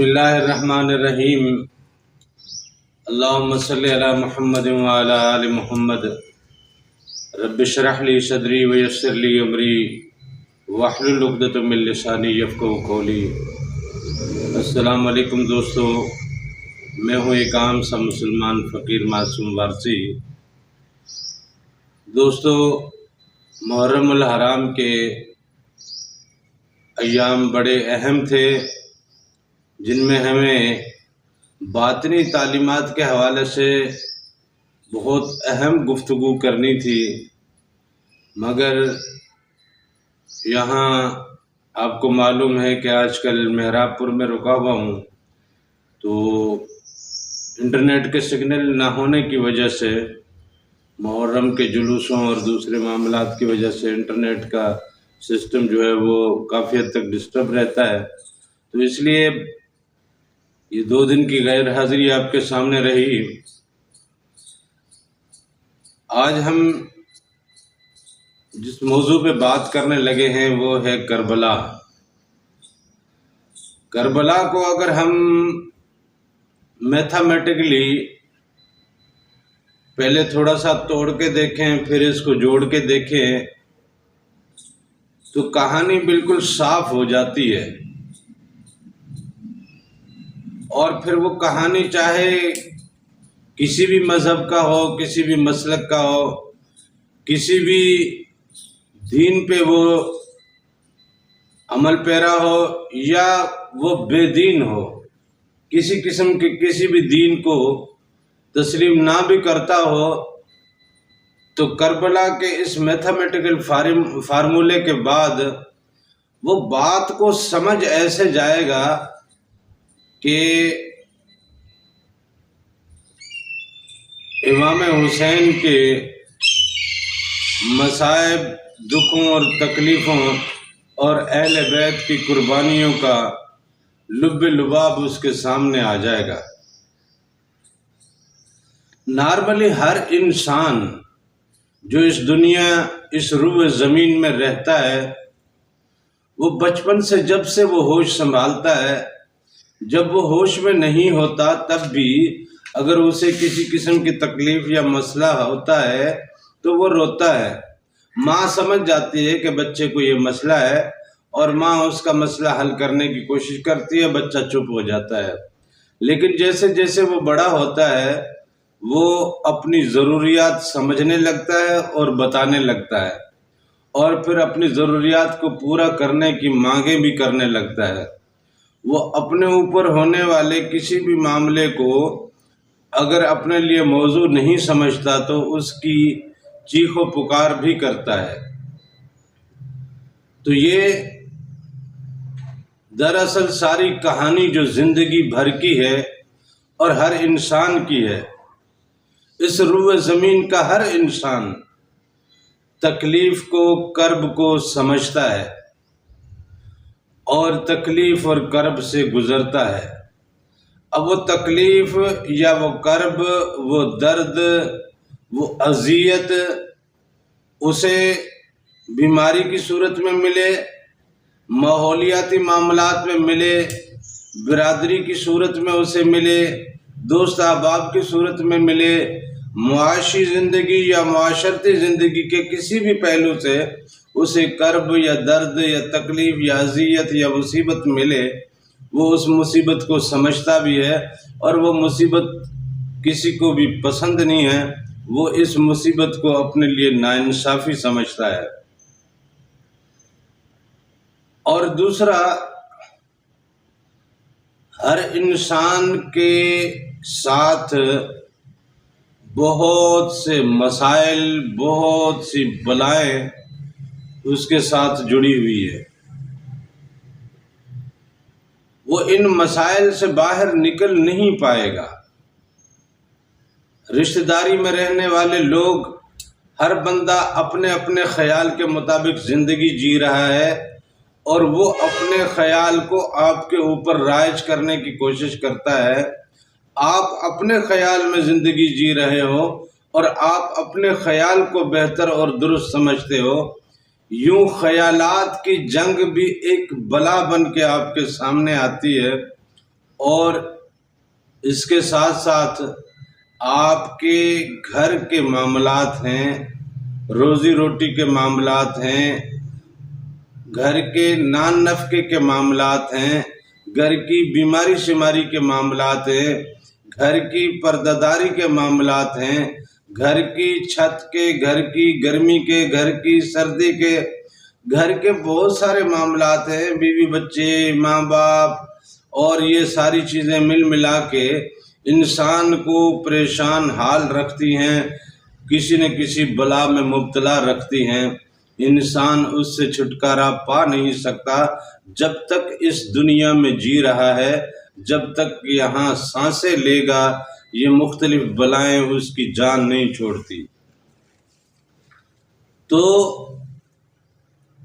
اللہ الرحمن الرحیم۔ اللہم صلی علی محمد وعلی آل محمد۔ رب اشرح لی صدری ویسر لی امری واحلل عقدۃ من لسانی یفقہوا قولی۔ السلام علیکم دوستو، میں ہوں ایک عام سا مسلمان فقیر معصوم وارثی۔ دوستو، محرم الحرام کے ایام بڑے اہم تھے، جن میں ہمیں باطنی تعلیمات کے حوالے سے بہت اہم گفتگو کرنی تھی، مگر یہاں آپ کو معلوم ہے کہ آج کل محراب پور میں رکا ہوا ہوں، تو انٹرنیٹ کے سگنل نہ ہونے کی وجہ سے، محرم کے جلوسوں اور دوسرے معاملات کی وجہ سے انٹرنیٹ کا سسٹم جو ہے وہ کافی حد تک ڈسٹرب رہتا ہے، تو اس لیے یہ 2 دن کی غیر حاضری آپ کے سامنے رہی۔ آج ہم جس موضوع پہ بات کرنے لگے ہیں وہ ہے کربلا۔ کربلا کو اگر ہم میتھمیٹکلی پہلے تھوڑا سا توڑ کے دیکھیں، پھر اس کو جوڑ کے دیکھیں، تو کہانی بالکل صاف ہو جاتی ہے، اور پھر وہ کہانی چاہے کسی بھی مذہب کا ہو، کسی بھی مسلک کا ہو، کسی بھی دین پہ وہ عمل پیرا ہو یا وہ بے دین ہو، کسی قسم کے کسی بھی دین کو تسلیم نہ بھی کرتا ہو، تو کربلا کے اس میتھمیٹیکل فارمولے کے بعد وہ بات کو سمجھ ایسے جائے گا کہ امام حسین کے مصائب، دکھوں اور تکلیفوں اور اہل بیت کی قربانیوں کا لب لباب اس کے سامنے آ جائے گا۔ نارملی ہر انسان جو اس دنیا، اس روح زمین میں رہتا ہے، وہ بچپن سے جب سے وہ ہوش سنبھالتا ہے، جب وہ ہوش میں نہیں ہوتا تب بھی اگر اسے کسی قسم کی تکلیف یا مسئلہ ہوتا ہے تو وہ روتا ہے۔ ماں سمجھ جاتی ہے کہ بچے کو یہ مسئلہ ہے، اور ماں اس کا مسئلہ حل کرنے کی کوشش کرتی ہے، بچہ چپ ہو جاتا ہے۔ لیکن جیسے جیسے وہ بڑا ہوتا ہے، وہ اپنی ضروریات سمجھنے لگتا ہے اور بتانے لگتا ہے، اور پھر اپنی ضروریات کو پورا کرنے کی مانگیں بھی کرنے لگتا ہے۔ وہ اپنے اوپر ہونے والے کسی بھی معاملے کو اگر اپنے لیے موضوع نہیں سمجھتا تو اس کی چیخ و پکار بھی کرتا ہے۔ تو یہ دراصل ساری کہانی جو زندگی بھر کی ہے اور ہر انسان کی ہے، اس روح زمین کا ہر انسان تکلیف کو، کرب کو سمجھتا ہے اور تکلیف اور کرب سے گزرتا ہے۔ اب وہ تکلیف یا وہ کرب، وہ درد، وہ اذیت اسے بیماری کی صورت میں ملے، ماحولیاتی معاملات میں ملے، برادری کی صورت میں اسے ملے، دوست احباب کی صورت میں ملے، معاشی زندگی یا معاشرتی زندگی کے کسی بھی پہلو سے اسے کرب یا درد یا تکلیف یا اذیت یا مصیبت ملے، وہ اس مصیبت کو سمجھتا بھی ہے، اور وہ مصیبت کسی کو بھی پسند نہیں ہے، وہ اس مصیبت کو اپنے لیے ناانصافی سمجھتا ہے۔ اور دوسرا، ہر انسان کے ساتھ بہت سے مسائل، بہت سی بلائیں اس کے ساتھ جڑی ہوئی ہے۔ وہ ان مسائل سے باہر نکل نہیں پائے گا۔ رشتہ داری میں رہنے والے لوگ، ہر بندہ اپنے اپنے خیال کے مطابق زندگی جی رہا ہے، اور وہ اپنے خیال کو آپ کے اوپر رائج کرنے کی کوشش کرتا ہے۔ آپ اپنے خیال میں زندگی جی رہے ہو اور آپ اپنے خیال کو بہتر اور درست سمجھتے ہو، یوں خیالات کی جنگ بھی ایک بلا بن کے آپ کے سامنے آتی ہے، اور اس کے ساتھ ساتھ آپ کے گھر کے معاملات ہیں، روزی روٹی کے معاملات ہیں، گھر کے نان نفقے کے معاملات ہیں، گھر کی بیماری شماری کے معاملات ہیں، گھر کی پردہ کے معاملات ہیں، گھر کی چھت کے، گھر کی گرمی کے، گھر کی سردی کے، گھر کے بہت سارے معاملات ہیں، بیوی بچے، ماں باپ، اور یہ ساری چیزیں مل ملا کے انسان کو پریشان حال رکھتی ہیں، کسی نہ کسی بلا میں مبتلا رکھتی ہیں۔ انسان اس سے چھٹکارا پا نہیں سکتا جب تک اس دنیا میں جی رہا ہے، جب تک یہاں سانسیں لے گا، یہ مختلف بلائیں اس کی جان نہیں چھوڑتی۔ تو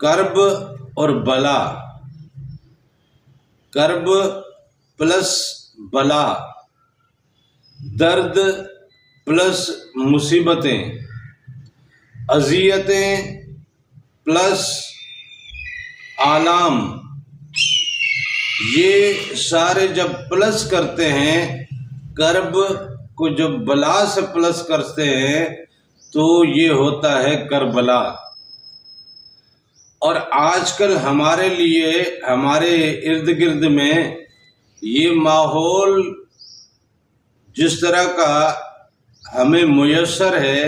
کرب اور بلا، کرب پلس بلا، درد پلس مصیبتیں، اذیتیں پلس آلام، یہ سارے جب پلس کرتے ہیں، کرب کو جب بلا سے پلس کرتے ہیں تو یہ ہوتا ہے کربلا۔ اور آج کل ہمارے لیے، ہمارے ارد گرد میں یہ ماحول جس طرح کا ہمیں میسر ہے،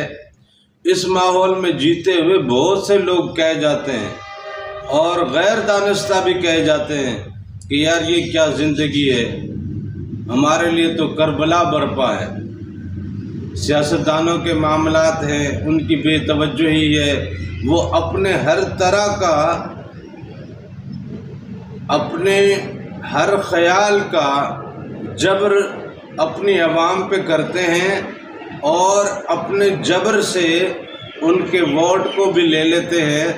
اس ماحول میں جیتے ہوئے بہت سے لوگ کہہ جاتے ہیں اور غیر دانستہ بھی کہہ جاتے ہیں کہ یار یہ کیا زندگی ہے، ہمارے لیے تو کربلا برپا ہے۔ سیاستدانوں کے معاملات ہیں، ان کی بے توجہی ہے، وہ اپنے ہر طرح کا، اپنے ہر خیال کا جبر اپنی عوام پہ کرتے ہیں اور اپنے جبر سے ان کے ووٹ کو بھی لے لیتے ہیں،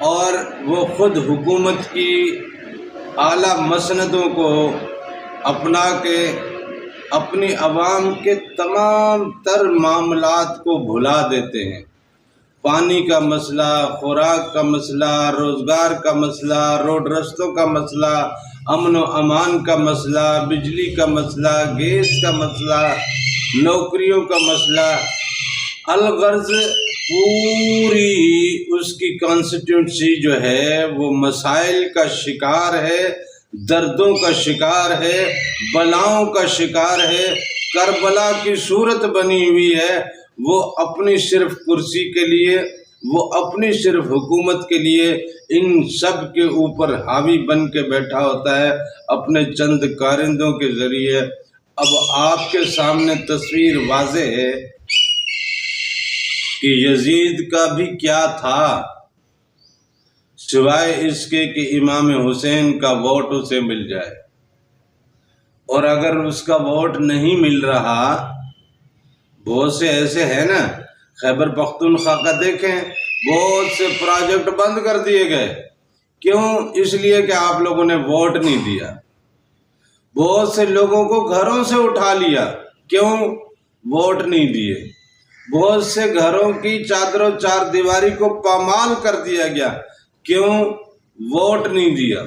اور وہ خود حکومت کی اعلیٰ مسندوں کو اپنا کے اپنی عوام کے تمام تر معاملات کو بھلا دیتے ہیں۔ پانی کا مسئلہ، خوراک کا مسئلہ، روزگار کا مسئلہ، روڈ رستوں کا مسئلہ، امن و امان کا مسئلہ، بجلی کا مسئلہ، گیس کا مسئلہ، نوکریوں کا مسئلہ، الغرض پوری اس کی کانسٹیٹیوئنسی جو ہے وہ مسائل کا شکار ہے، دردوں کا شکار ہے، بلاؤں کا شکار ہے، کربلا کی صورت بنی ہوئی ہے۔ وہ اپنی صرف کرسی کے لیے، وہ اپنی صرف حکومت کے لیے ان سب کے اوپر حاوی بن کے بیٹھا ہوتا ہے اپنے چند کارندوں کے ذریعے۔ اب آپ کے سامنے تصویر واضح ہے کہ یزید کا بھی کیا تھا، سوائے اس کے کہ امام حسین کا ووٹ اسے مل جائے۔ اور اگر اس کا ووٹ نہیں مل رہا، بہت سے ایسے ہیں نا، خیبر پختونخوا کا دیکھیں، بہت سے پروجیکٹ بند کر دیے گئے، کیوں؟ اس لیے کہ آپ لوگوں نے ووٹ نہیں دیا۔ بہت سے لوگوں کو گھروں سے اٹھا لیا، کیوں؟ ووٹ نہیں دیے۔ بہت سے گھروں کی چادر و چار دیواری کو پامال کر دیا گیا، کیوں؟ ووٹ نہیں دیا۔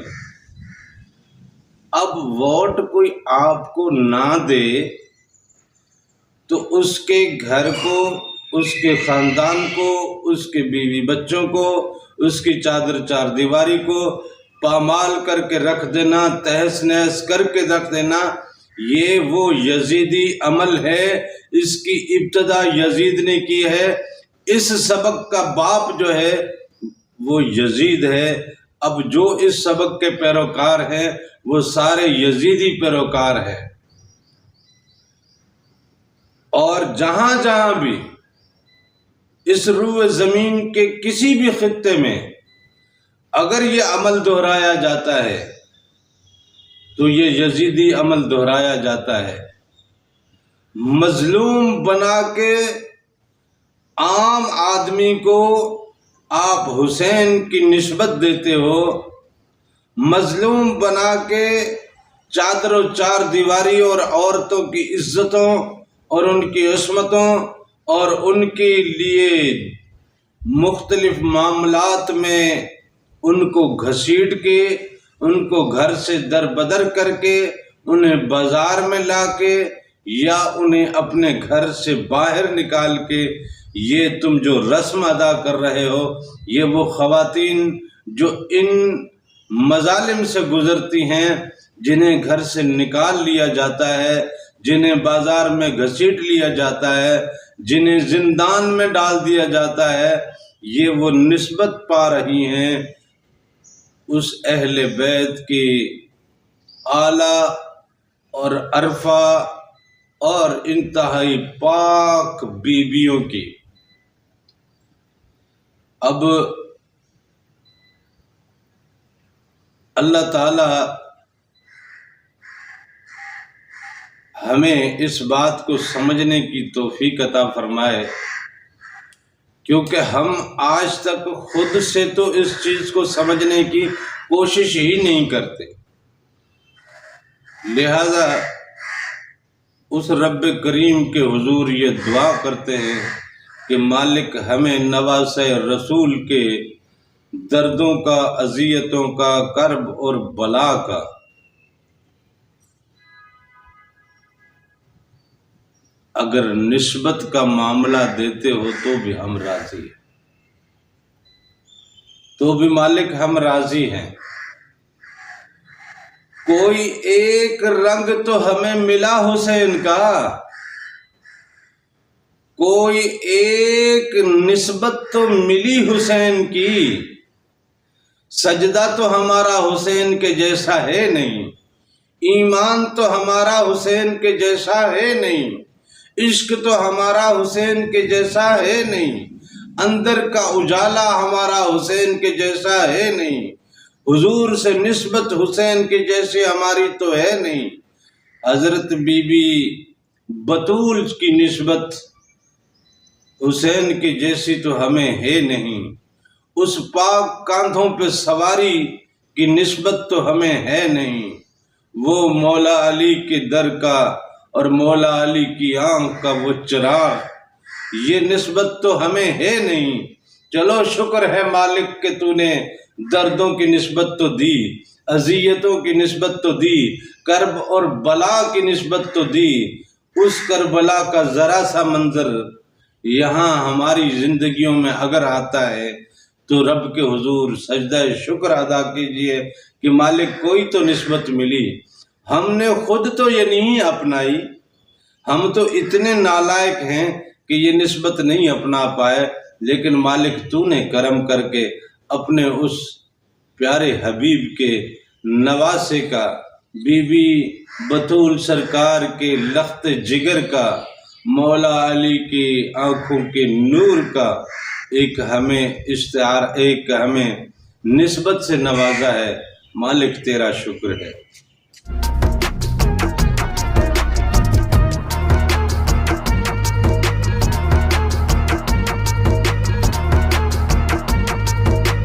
اب ووٹ کوئی آپ کو نہ دے تو اس کے گھر کو، اس کے خاندان کو، اس کے بیوی بچوں کو، اس کی چادر چار دیواری کو پامال کر کے رکھ دینا، تہس نہس کر کے رکھ دینا، یہ وہ یزیدی عمل ہے۔ اس کی ابتدا یزید نے کی ہے۔ اس سبق کا باپ جو ہے وہ یزید ہے۔ اب جو اس سبق کے پیروکار ہیں وہ سارے یزیدی پیروکار ہیں۔ اور جہاں جہاں بھی اس روئے زمین کے کسی بھی خطے میں اگر یہ عمل دہرایا جاتا ہے تو یہ یزیدی عمل دہرایا جاتا ہے۔ مظلوم بنا کے عام آدمی کو آپ حسین کی نسبت دیتے ہو، مظلوم بنا کے چادر و چار دیواری اور عورتوں کی عزتوں اور ان کی عصمتوں اور ان کے لیے مختلف معاملات میں ان کو گھسیٹ کے، ان کو گھر سے در بدر کر کے، انہیں بازار میں لا کے یا انہیں اپنے گھر سے باہر نکال کے یہ تم جو رسم ادا کر رہے ہو، یہ وہ خواتین جو ان مظالم سے گزرتی ہیں، جنہیں گھر سے نکال لیا جاتا ہے، جنہیں بازار میں گھسیٹ لیا جاتا ہے، جنہیں زندان میں ڈال دیا جاتا ہے، یہ وہ نسبت پا رہی ہیں اس اہل بیت کی اعلیٰ اور عرفہ اور انتہائی پاک بیویوں کی۔ اب اللہ تعالی ہمیں اس بات کو سمجھنے کی توفیق عطا فرمائے، کیونکہ ہم آج تک خود سے تو اس چیز کو سمجھنے کی کوشش ہی نہیں کرتے، لہذا اس رب کریم کے حضور یہ دعا کرتے ہیں کہ مالک ہمیں نواسے رسول کے دردوں کا، اذیتوں کا، کرب اور بلا کا اگر نسبت کا معاملہ دیتے ہو تو بھی ہم راضی ہیں، تو بھی مالک ہم راضی ہیں۔ کوئی ایک رنگ تو ہمیں ملا حسین کا، کوئی ایک نسبت تو ملی حسین کی، سجدہ تو ہمارا حسین کے جیسا ہے نہیں، ایمان تو ہمارا حسین کے جیسا ہے نہیں، عشق تو ہمارا حسین کے جیسا ہے نہیں، اندر کا اجالا ہمارا حسین کے جیسا ہے نہیں، حضور سے نسبت حسین کے جیسے ہماری تو ہے نہیں، حضرت بی بی بطول کی نسبت حسین کی جیسی تو ہمیں ہے نہیں، اس پاک کاندھوں پہ سواری کی نسبت تو ہمیں ہے نہیں، وہ مولا علی کے در کا اور مولا علی کی آنکھ کا وہ چراغ، یہ نسبت تو ہمیں ہے نہیں۔ چلو شکر ہے مالک کہ تو نے دردوں کی نسبت تو دی، اذیتوں کی نسبت تو دی، کرب اور بلا کی نسبت تو دی، اس کربلا کا ذرا سا منظر یہاں ہماری زندگیوں میں اگر آتا ہے تو رب کے حضور سجدہ شکر ادا کیجئے کہ مالک کوئی تو نسبت ملی، ہم نے خود تو یہ نہیں اپنائی، ہم تو اتنے نالائق ہیں کہ یہ نسبت نہیں اپنا پائے، لیکن مالک تو نے کرم کر کے اپنے اس پیارے حبیب کے نواسے کا، بی بی بطول سرکار کے لخت جگر کا، مولا علی کی آنکھوں کے نور کا ایک ہمیں نسبت سے نوازا ہے، مالک تیرا شکر ہے۔